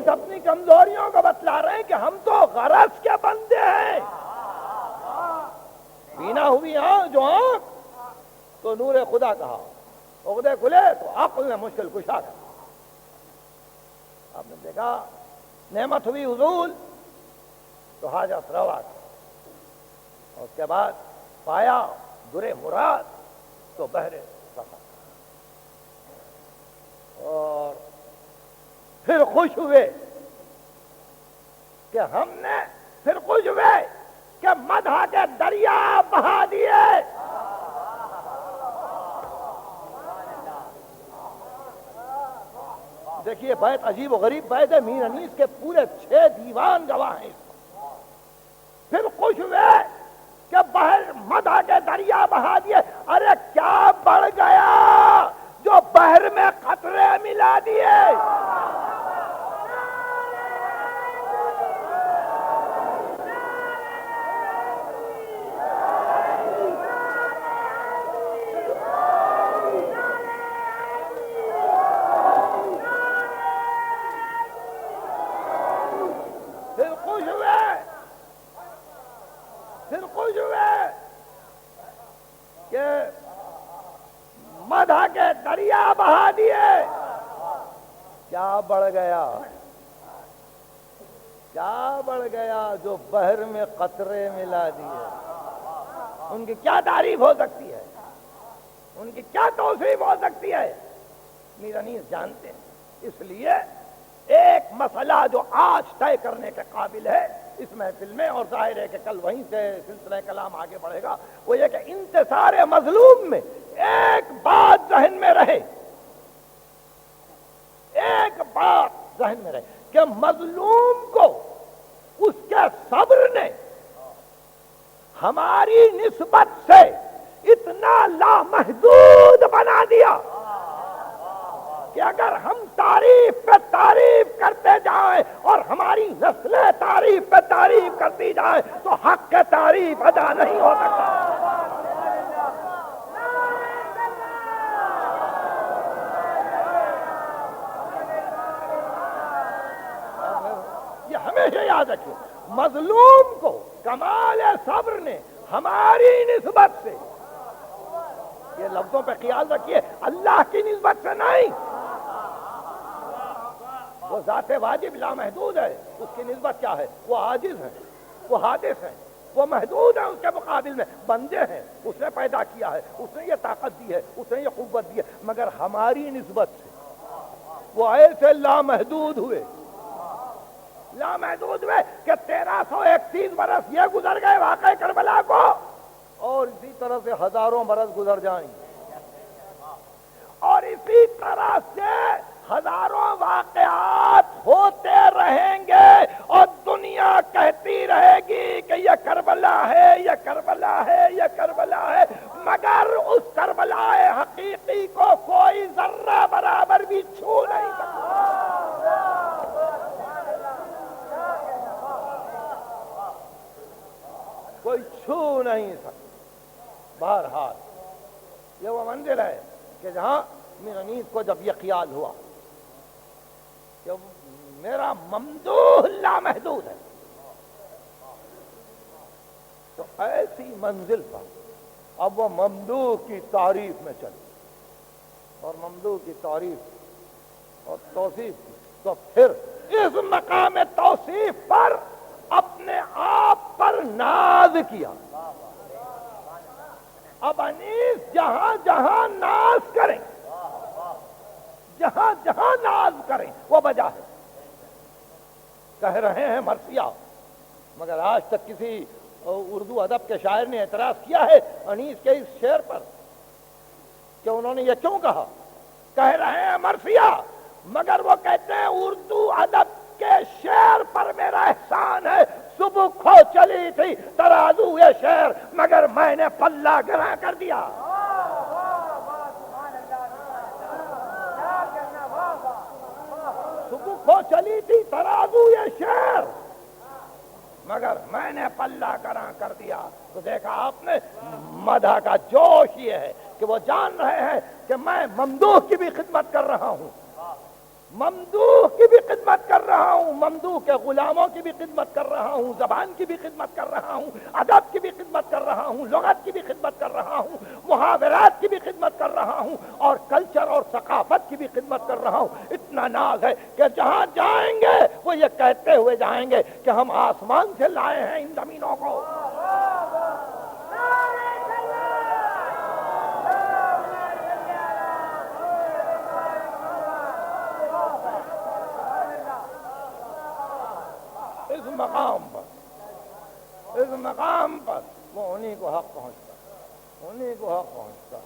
اپنی کمزوریوں کو بتلا رہے ہیں کہ ہم تو غرض کے بندے ہیں. بینا ہوئی جو آنکھ تو نور خدا کہا، عقدے کھلے تو عقل نے مشکل کشا کہا. آپ نے دیکھا نعمت ہوئی حضول تو حاجت روا تھا، اور اس کے بعد پایا درے مراد تو بحر سخا، اور پھر خوش ہوئے کہ ہم نے پھر خوش ہوئے کہ مدح کے دریا بہا دیے. دیکھیے بیت عجیب و غریب بیت ہے. میر انیس کے پورے 6 دیوان گواہ ہیں. پھر خوش ہوئے کہ بحر مدح کے دریا بہا دیے. ارے کیا بڑھ گیا جو بحر میں قطرے ملا دیے. پھر خوش ہوئے کہ مدح کے دریا بہا دیے. کیا بڑھ گیا، کیا بڑھ گیا جو بحر میں قطرے ملا دیے. ان کی کیا تعریف ہو سکتی ہے، ان کی کیا توصیف ہو سکتی ہے. میر انیس جانتے ہیں. اس لیے ایک مسئلہ جو آج طے کرنے کے قابل ہے اس محفل میں، اور ظاہر ہے کہ کل وہیں سے سلسلہ کلام آگے بڑھے گا، وہ یہ کہ انتصار مظلوم میں ایک بات ذہن میں رہے، ایک بات ذہن میں رہے کہ مظلوم کو اس کے صبر نے ہماری نسبت سے اتنا لامحدود بنا دیا کہ اگر ہم تعریف پہ تعریف کرتے جائیں اور ہماری نسلیں تعریف پہ تعریف کرتی جائیں تو حق کے تعریف ادا نہیں ہو سکتا. یہ ہمیشہ یاد رکھیں، مظلوم کو کمال صبر نے ہماری نسبت سے، یہ لفظوں پہ خیال رکھیے، اللہ کی نسبت سے نہیں. وہ ذات واجب لامحدود ہے، اس کی نسبت کیا ہے؟ وہ عاجز ہے، وہ حادث ہے، وہ محدود ہے. اس کے مقابل میں بندے ہیں، اس نے پیدا کیا ہے، اس نے یہ طاقت دی ہے، اس نے یہ قوت دی ہے، مگر ہماری نسبت سے وہ ایسے لامحدود ہوئے، لامحدود ہوئے کہ 1331 برس یہ گزر گئے واقعہ کربلا کو، اور اسی طرح سے ہزاروں برس گزر جائیں گے، اور اسی طرح سے ہزاروں واقعات ہوتے رہیں گے، اور دنیا کہتی رہے گی کہ یہ کربلا ہے، یہ کربلا ہے، یہ کربلا ہے، مگر اس کربلا حقیقی کو کوئی ذرہ برابر بھی چھو نہیں سکتا. کوئی چھو نہیں سکتا. بہرحال یہ وہ منزل ہے کہ جہاں میر انیس کو جب یہ خیال ہوا کہ میرا ممدوح لامحدود ہے، تو ایسی منزل پر اب وہ ممدوح کی تعریف میں چلی، اور ممدوح کی تعریف اور توصیف کی، تو پھر اس مقام توصیف پر اپنے آپ پر ناز کیا. اب انیس جہاں جہاں ناز کریں، جہاں جہاں ناز کریں وہ بجا ہے. کہہ رہے ہیں مرثیہ، مگر آج تک کسی اردو ادب کے شاعر نے اعتراض کیا ہے انیس کے اس شعر پر کہ انہوں نے یہ کیوں کہا؟ کہہ رہے ہیں مرثیہ، مگر وہ کہتے ہیں اردو ادب کے شعر پر میرا احسان ہے، صبح کھو چلی تھی ترازو یہ شعر مگر میں نے پلہ گرا کر دیا. صبح کھو چلی تھی ترازو یہ شعر مگر میں نے پلہ گرا کر دیا. تو دیکھا آپ نے مدح کا جوش یہ ہے کہ وہ جان رہے ہیں کہ میں ممدوح کی بھی خدمت کر رہا ہوں, ممدوح کی بھی خدمت کر رہا ہوں, ممدوح کے غلاموں کی بھی خدمت کر رہا ہوں, زبان کی بھی خدمت کر رہا ہوں, ادب کی بھی خدمت کر رہا ہوں, لغت کی بھی خدمت کر رہا ہوں, محاورات کی بھی خدمت کر رہا ہوں, اور کلچر اور ثقافت کی بھی خدمت کر رہا ہوں. اتنا ناز ہے کہ جہاں جائیں گے وہ یہ کہتے ہوئے جائیں گے کہ ہم آسمان سے لائے ہیں ان زمینوں کو. اس مقام پر وہ انہی کو حق پہنچتا, انہی کو حق پہنچتا.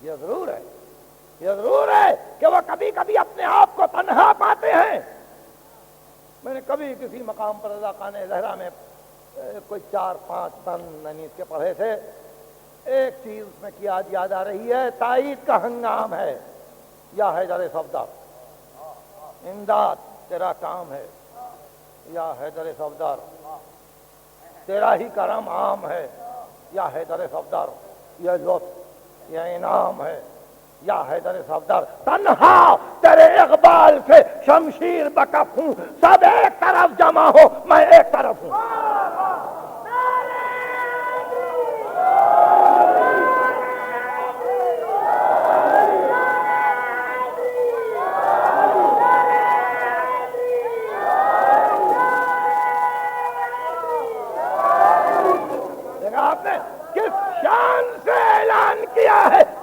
یہ ضرور ہے کہ وہ کبھی کبھی اپنے آپ کو تنہا پاتے ہیں. میں نے کبھی کسی مقام پر رضا خان زہرا میں کوئی 4-5 بند اس کے پڑھے تھے. ایک چیز اس میں کی یاد آ رہی ہے, تائید کا ہنگام ہے یا حیدر صفدر, امداد تیرا کام ہے یا حیدر صفدر, تیرا ہی کرم عام ہے یا حیدر صفدر, یہ لطف یہ انعام ہے یا حیدر صفدر. تنہا تیرے اقبال سے شمشیر بکف ہوں, سب ایک طرف جمع ہو میں ایک طرف ہوں.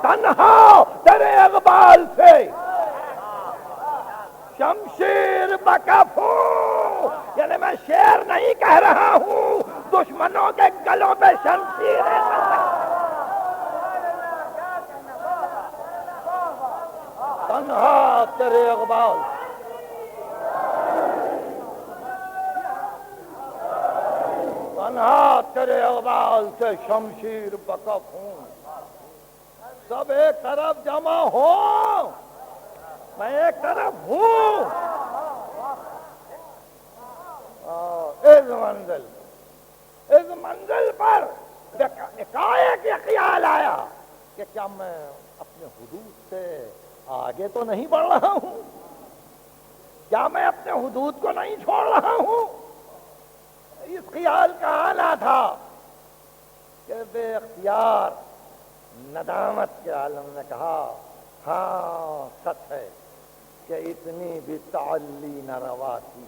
تنہا تیرے اقبال سے شمشیر بکف ہوں, یعنی میں شعر نہیں کہہ رہا ہوں, دشمنوں کے گلوں پہ شمشیر ہے. تنہا تیرے اقبال, تنہا تیرے اقبال سے شمشیر بکف ہوں, سب ایک طرف جمع ہو میں ایک طرف ہوں. اس منزل پر ایک یہ خیال آیا کہ کیا میں اپنے حدود سے آگے تو نہیں بڑھ رہا ہوں, کیا میں اپنے حدود کو نہیں چھوڑ رہا ہوں. اس خیال کا آنا تھا کہ بے اختیار ندامت کے عالم نے کہا ہاں سچ ہے کہ اتنی بھی تعلی نہ روا تھی.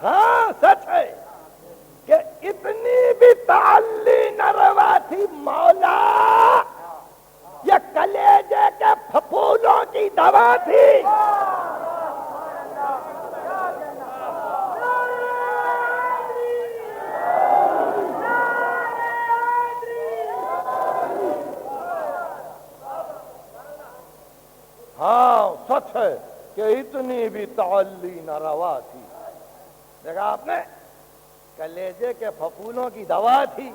ہاں سچ ہے کہ اتنی بھی تعلی نہ روا تھی. مولا یہ کلیجے کے پھپھولوں کی دوا تھی. ہاں سچ ہے کہ اتنی بھی تعلی نہ روا تھی. دیکھا آپ نے, کلیجے کے پھپھولوں کی دوا تھی.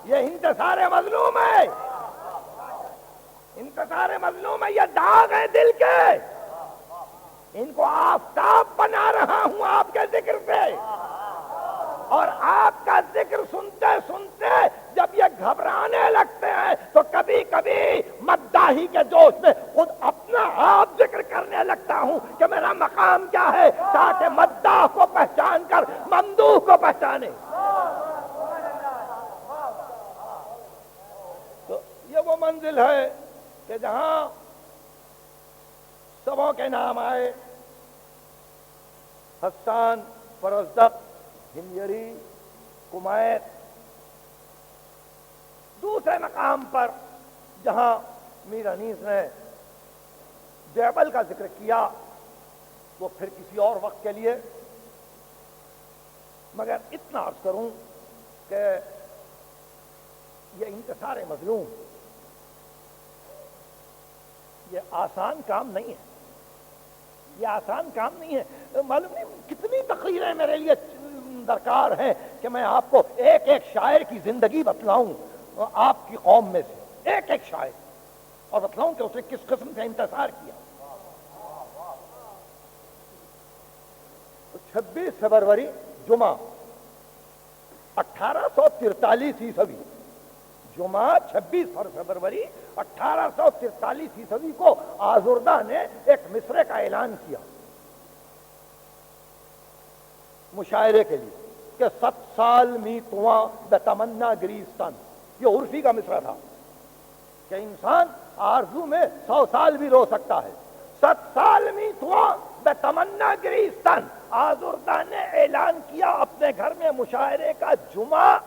یہ انتصار مظلوم ہے, انتصار مظلوم ہے, یہ داغ ہے دل کے. ان کو آفتاب بنا رہا ہوں آپ کے ذکر سے, اور آپ کا ذکر سنتے سنتے جب یہ گھبرانے لگتے ہیں تو کبھی کبھی مداحی کے جوش میں خود اپنا آپ ذکر کرنے لگتا ہوں کہ میرا مقام کیا ہے, تاکہ مداح کو پہچان کر ممدوح کو پہچانے. تو یہ وہ منزل ہے کہ جہاں سبوں کے نام آئے, حسان, فرزدق, ہمجری, کمائر. دوسرے مقام پر جہاں میر انیس نے جیبل کا ذکر کیا وہ پھر کسی اور وقت کے لیے, مگر اتنا عرض کروں کہ یہ انتصار مظلوم یہ آسان کام نہیں ہے. یہ آسان کام نہیں ہے. معلوم نہیں کتنی تقریریں میرے لیے درکار ہیں کہ میں آپ کو ایک ایک شاعر کی زندگی بتلاؤں آپ کی قوم میں سے، ایک ایک شاعر، اور بتلاؤں کہ اس نے کس قسم کا انتصار کیا. 26 فروری جمعہ 1843 عیسوی، جمعہ 26 فروری 1843 عیسوی کو آزردہ نے ایک مصرعے کا اعلان کیا مشاعرے کے لیے کہ 7 سال می تواں بتمنا گریستان. یہ عرفی کا مصرعہ تھا کہ انسان آرزو میں 100 سال بھی رو سکتا ہے. 7 سال می تواں بتمنا گریستان. آزردہ نے اعلان کیا اپنے گھر میں مشاعرے کا جمعہ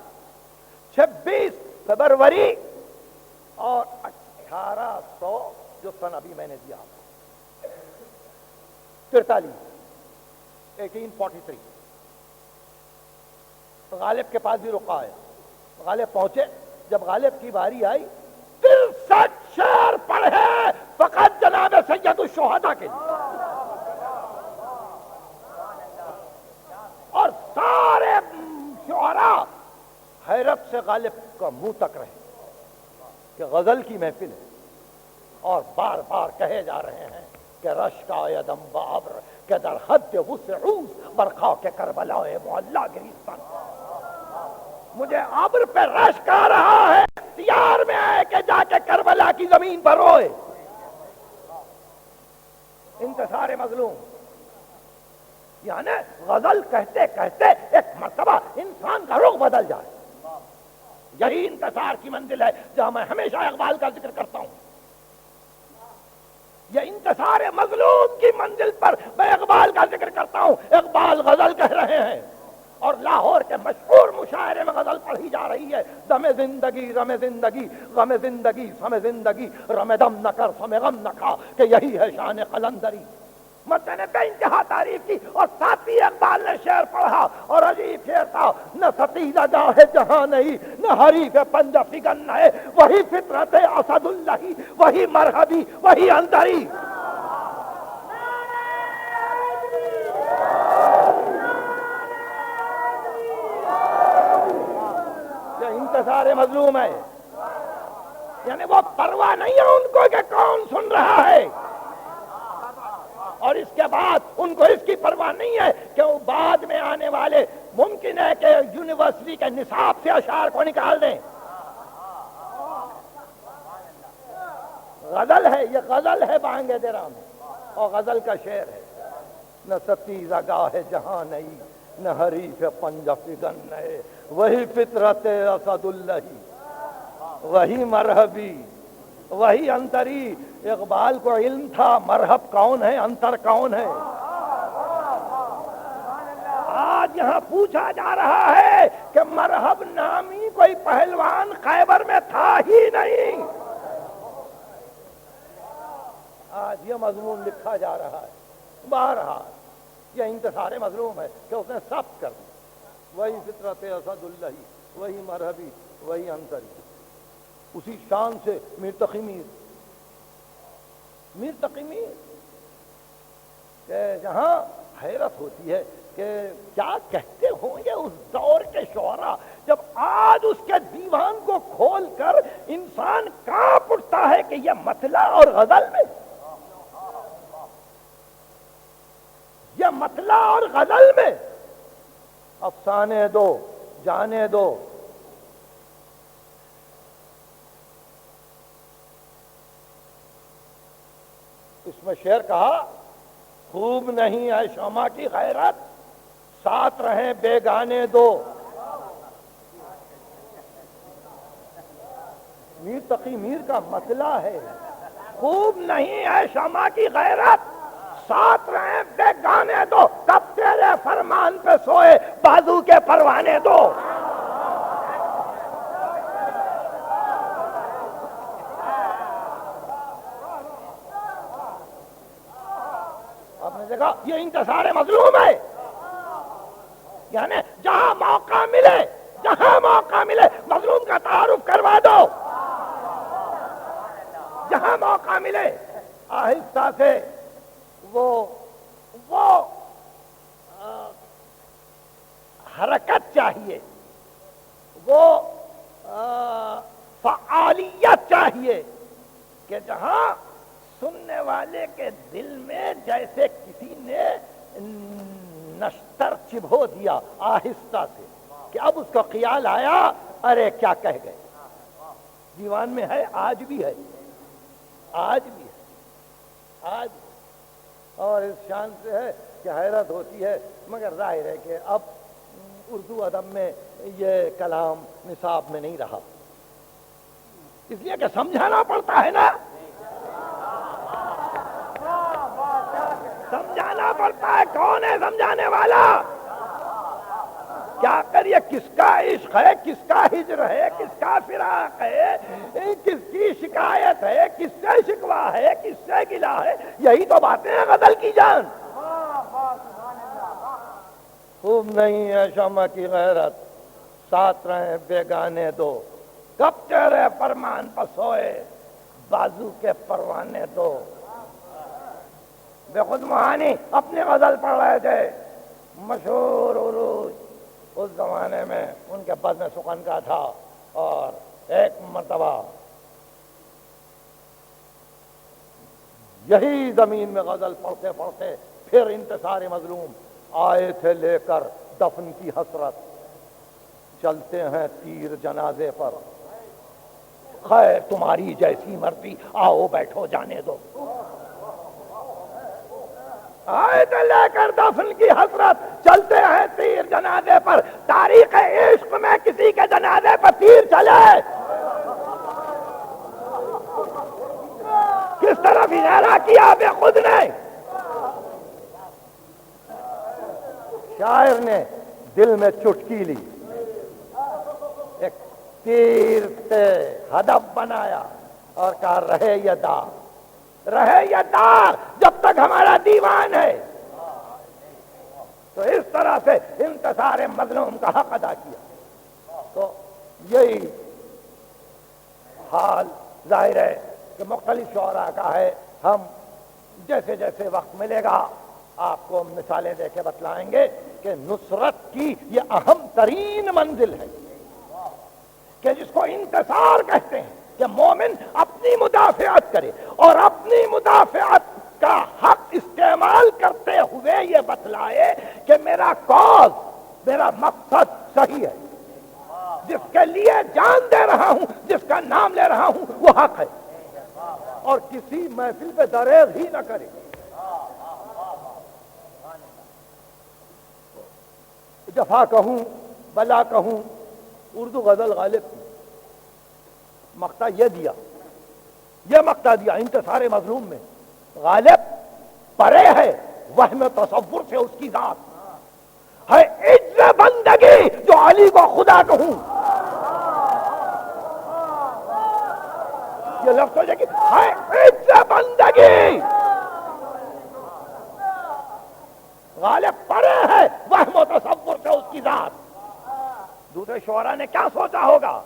26 فروری اور 1800 جو سن ابھی میں نے دیا 1843 غالب کے پاس بھی رکا ہے. غالب پہنچے، جب غالب کی باری آئی 63 شعر پڑھے فقط جناب سید الشہداء کے لیے، اور سارے شعراء حیرت سے غالب کا منہ تک رہے کہ غزل کی محفل ہے، اور بار بار کہے جا رہے ہیں کہ رشکا یدم بابر کہ در حد وسعوز برخا کے کربلا معلا گریستان. مجھے ابر پہ رشک آ رہا ہے، اختیار میں آئے کہ جا کے کربلا کی زمین پر روئے. انتصار مظلوم، یعنی غزل کہتے کہتے ایک مرتبہ انسان کا رخ بدل جائے. یہی انتصار کی منزل ہے جہاں میں ہمیشہ اقبال کا ذکر کرتا ہوں. یہ انتصار مظلوم کی منزل پر میں اقبال کا ذکر کرتا ہوں. اقبال غزل کہہ رہے ہیں اور لاہور کے مشہور مشاعرے میں غزل پڑھی جا رہی ہے. دم زندگی رم زندگی غم زندگی سم زندگی رم دم نہ کر سم غم نہ کھا، کہ یہی ہے شان قلندری. میں نے بے انتہا تعریف کی، اور ساتھی اقبال نے شعر پڑھا اور عجیب شعر تھا. نہ ستیزہ گاہ جہاں نہیں، نہ حریف پنجہ فگن ہے، وہی فطرت اسد اللہ، وہی مرحبی، وہی اندری. یہ انتصار مظلوم ہے، یعنی وہ پرواہ نہیں ہے ان کو کہ کون سن رہا ہے، اور اس کے بعد ان کو اس کی پرواہ نہیں ہے کہ وہ بعد میں آنے والے ممکن ہے کہ یونیورسٹی کے نصاب سے اشعار کو نکال دیں. غزل ہے، یہ غزل ہے بانگے درا میں، اور غزل کا شعر ہے. نہ ستیزہ گاہ جہاں نہیں، نہ حریف پنجہ فگن ہے، وہی فطرت اسد اللہ، وہی مرحبی، وہی انتری. اقبال کو علم تھا مرحب کون ہے، انتر کون ہے. آج یہاں پوچھا جا رہا ہے کہ مرحب نامی کوئی پہلوان خیبر میں تھا ہی نہیں. آج یہ مضمون لکھا جا رہا ہے. بہرحال یہ انتصار مظلوم ہے کہ اس نے ثبت کر دی. وہی فطرت اسد اللہ، وہی مرحبی، وہی انتری. اسی شان سے میر تقی میر کہ جہاں حیرت ہوتی ہے کہ کیا کہتے ہوں گے اس دور کے شعراء، جب آج اس کے دیوان کو کھول کر انسان کانپ اٹھتا ہے کہ یہ مطلع اور غزل میں، یہ مطلع اور غزل میں افسانے دو، جانے دو. اس میں شعر کہا خوب نہیں ہے شمع کی غیرت، ساتھ رہیں بیگانے دو. میر تقی میر کا مطلع ہے خوب نہیں ہے شمع کی غیرت، ساتھ رہیں بیگانے دو. کب تیرے فرمان پہ سوئے بازو کے پروانے دو. یہ انتصار مظلوم ہے، یعنی جہاں موقع ملے مظلوم کا تعارف کروا دو. جہاں موقع ملے آہستہ سے وہ حرکت چاہیے، وہ فعالیت چاہیے کہ جہاں سننے والے کے دل میں جیسے کسی نے نشتر چبھو دیا آہستہ سے، کہ اب اس کا خیال آیا ارے کیا کہہ گئے. دیوان میں ہے، آج بھی ہے، آج بھی ہے، آج بھی. اور اس شان سے ہے کہ حیرت ہوتی ہے. مگر ظاہر ہے کہ اب اردو ادب میں یہ کلام نصاب میں نہیں رہا، اس لیے کہ سمجھانا پڑتا ہے نا، سمجھانا پڑتا ہے. کون ہے سمجھانے والا؟ کیا کر یہ کس کا عشق ہے، کس کا ہجر ہے، کس کا فراق ہے، کس کی شکایت ہے، کس سے شکوا ہے، کس سے گلا ہے، یہی تو باتیں ہیں غزل کی جان. خوب نہیں ہے شمع کی غیرت، ساتھ رہے بیگانے دو، کب تیرے فرمان پر سوئے بازو کے پروانے دو. بے خود مہانی اپنی غزل پڑھ رہے تھے، مشہور عروج اس زمانے میں ان کے بزم سخن کا تھا. اور ایک مرتبہ یہی زمین میں غزل پڑھتے پڑھتے پھر انتصار مظلوم آئے تھے لے کر دفن کی حسرت، چلتے ہیں تیر جنازے پر، خیر تمہاری جیسی مرضی آؤ بیٹھو جانے دو. آئے تھے لے کر دفن کی حسرت، چلتے ہیں تیر جنازے پر. تاریخ عشق میں کسی کے جنازے پر تیر چلے کس طرف اشارہ کیا بے خود نے. شاعر نے دل میں چٹکی لی، ایک تیر سے ہدف بنایا اور کہا رہے یہ دار، رہے یہ دار جب تک ہمارا دیوان ہے. تو اس طرح سے انتصار مظلوم کا حق ادا کیا. تو یہی حال ظاہر ہے کہ مختلف شعراء کا ہے. ہم جیسے جیسے وقت ملے گا آپ کو مثالیں دے کے بتلائیں گے کہ نصرت کی یہ اہم ترین منزل ہے کہ جس کو انتصار کہتے ہیں، کہ مومن اپنی مدافعت کرے اور اپنی مدافعت کا حق استعمال کرتے ہوئے یہ بتلائے کہ میرا کاز، میرا مقصد صحیح ہے، جس کے لیے جان دے رہا ہوں، جس کا نام لے رہا ہوں وہ حق ہے، اور کسی محفل پہ دریغ ہی نہ کرے. جفا کہوں بلا کہوں، اردو غزل غالب کی مقطع یہ دیا، یہ مقطع دیا انتصار مظلوم میں، غالب پرے ہے وہم تصور سے اس کی ذات ہے، عجز بندگی جو علی کو خدا کہوں. یہ لفظ ہو جائے کہ ہے عجز بندگی، غالب پرے ہے وہم و تصور سے اس کی ذات. دوسرے شعراء نے کیا سوچا ہوگا،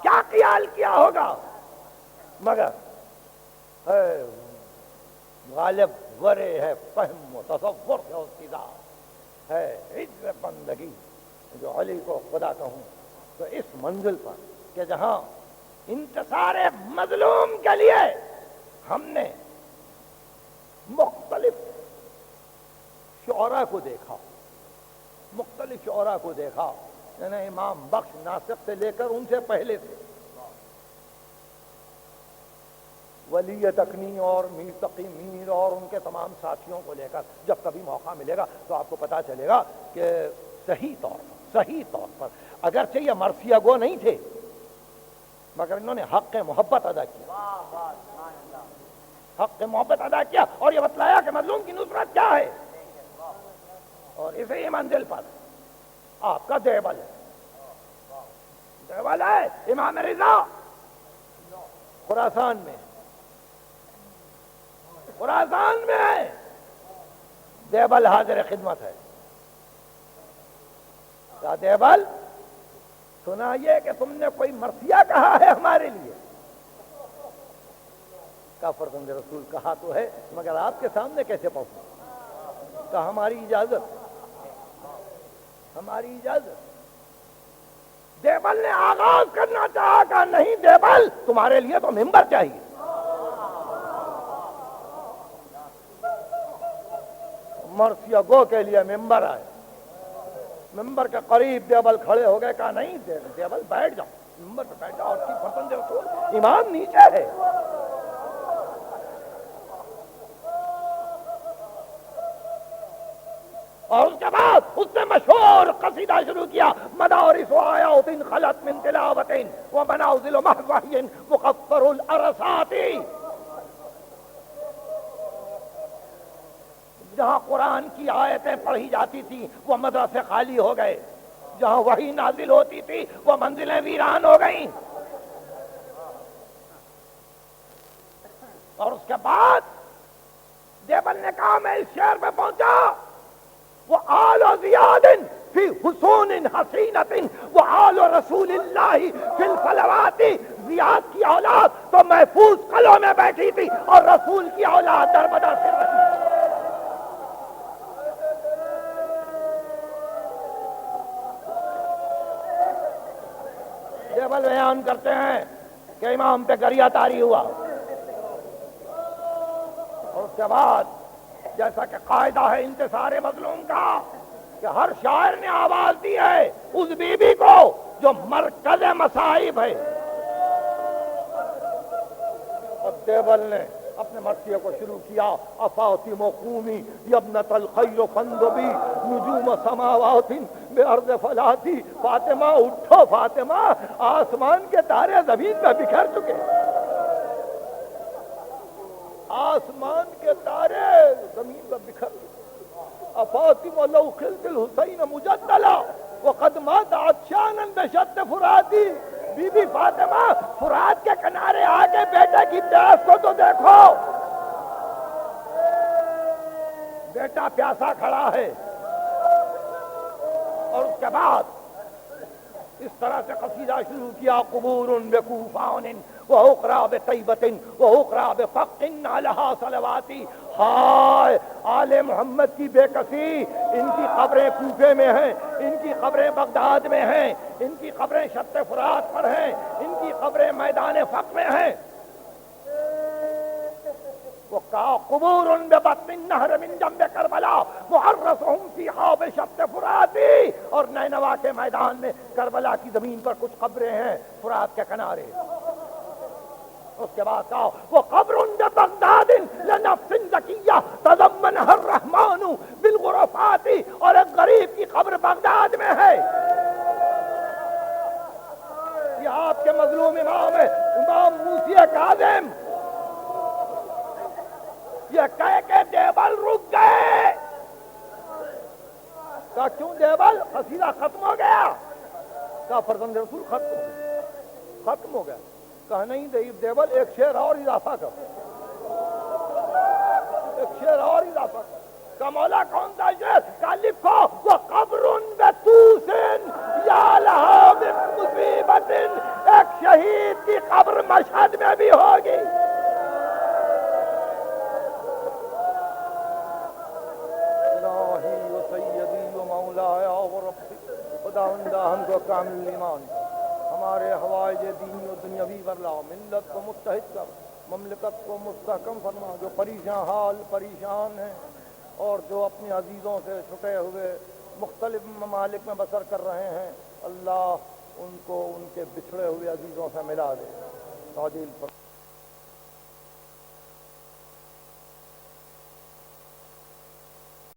کیا خیال کیا ہوگا، مگر غالب ورے ہے فہم و تصور سے اس کی ذات ہے، عجز بندگی جو علی کو خدا کہوں. تو اس منزل پر کہ جہاں انتصار مظلوم کے لیے ہم نے مختلف شعراء کو دیکھا، مختلف شعراء کو دیکھا، یعنی امام بخش ناسخ سے لے کر ان سے پہلے سے ولی تکنی اور میر تقی میر اور ان کے تمام ساتھیوں کو لے کر جب کبھی موقع ملے گا تو آپ کو پتا چلے گا کہ صحیح طور پر اگرچہ یہ مرثیہ گو نہیں تھے مگر انہوں نے حق محبت ادا کیا، حق محبت ادا کیا اور یہ بتلایا کہ مظلوم کی نصرت کیا ہے. اور اسی منزل پر آپ کا دیوبل ہے، دیوبل ہے امام رضا خراسان میں، خراسان میں ہے دیوبل، حاضر خدمت ہے. کیا دیوبل سنائیے کہ تم نے کوئی مرثیہ کہا ہے ہمارے لیے؟ کا فرزند رسول کہا تو ہے مگر آپ کے سامنے کیسے پہنچوں؟ کہ ہماری اجازت، ہماری اجازت؟ دیوبند نے آغاز کرنا چاہا کہ نہیں دیوبند تمہارے لیے تو ممبر چاہیے. مرثیہ گو کے لیے ممبر آئے. ممبر کے قریب دیوبند کھڑے ہو گئے. کہا نہیں دیوبند بیٹھ جاؤ, ممبر پہ بیٹھ جاؤ. اور کی فرزند رسول امام نیچے ہے. اور اس کے بعد اس نے مشہور قصیدہ شروع کیا, مدارس و آیات خلت من تلاوت و منازل محض وحی مقفر الارسات. جہاں قرآن کی آیتیں پڑھی جاتی تھی وہ مدرسے خالی ہو گئے, جہاں وحی نازل ہوتی تھی وہ منزلیں ویران ہو گئیں. اور اس کے بعد دیوبند نے کہا میں اس شہر میں پہنچا, وہ آل زیاد فی حسون حسینت وہ آل رسول اللہ فی الفلوات. زیاد کی اولاد تو محفوظ قلعوں میں بیٹھی تھی اور رسول کی اولاد در بدر پھر رہی. دیوبند بیان کرتے ہیں کہ امام پہ گریہ طاری ہوا. اور اس کے بعد جیسا کہ قاعدہ ہے انتصار مظلوم کا کہ ہر شاعر نے آواز دی ہے اس بی بی کو جو مرکز مصائب ہے. اور دیوبند نے اپنے مرثیے کو شروع کیا, افاطم قومی یبنت الخیر فندبی نجوم سماوات بارض فلاتی. فاطمہ اٹھو فاطمہ, آسمان کے تارے زمین میں بکھر چکے, آسمان کے تارے زمین پر بکھر چکے. افاطم لو خلت الحسین مجدلا وقد مات عطشانا بشط فراتی. بی بی فاطمہ فرات کے کنارے آگے بیٹے کی پیاس کو تو دیکھو, بیٹا پیاسا کھڑا ہے. اور اس کے بعد اس طرح سے قصیدہ شروع کیا, قبور بکوفان واخری بطیبۃ واخری بفق علیہا صلواتی. ہائے آل محمد کی بے کسی, ان کی قبریں کوفے میں ہیں, ان کی قبریں بغداد میں ہیں, ان کی قبریں شط فرات پر ہیں, ان کی قبریں میدان فق میں ہیں. وہ کہا قبور ببطن النہر من جنب کربلا محرسہم فیہا بشط فراتی. اور نینوا کے میدان میں کربلا کی زمین پر کچھ قبریں ہیں فرات کے کنارے. اس کے بعد کہا وہ قبر ببغداد لنفس زکیہ تضمنها الرحمن بالغرفات. اور ایک غریب کی قبر بغداد میں ہے. یہ آپ کے مظلوم امام ہے, امام موسی کاظم. یہ کہہ کے دیوبند رک گئے. کہا کیوں دیوبند, قصیدہ ختم ہو گیا؟ کہا فرزند رسول ختم ہو گیا. ختم ہو گیا؟ کہا نہیں دیوبند ایک شعر اور اضافہ کر, ایک شعر اور اضافہ کر. کہا مولا کون سا شعر؟ کہا لکھو وہ قبر بطوس یا لہا من مصیبت. ایک شہید کی قبر مشہد میں بھی ہوگی. خداوندہ ہم کو کامل ایمان, ہمارے حوائج دینی و دنیاوی ورلاؤ, ملت کو متحد کر, مملکت کو مستحکم فرما. جو پریشان حال پریشان ہیں اور جو اپنے عزیزوں سے چھٹے ہوئے مختلف ممالک میں بسر کر رہے ہیں, اللہ ان کو ان کے بچھڑے ہوئے عزیزوں سے ملا دے. تعجیل پر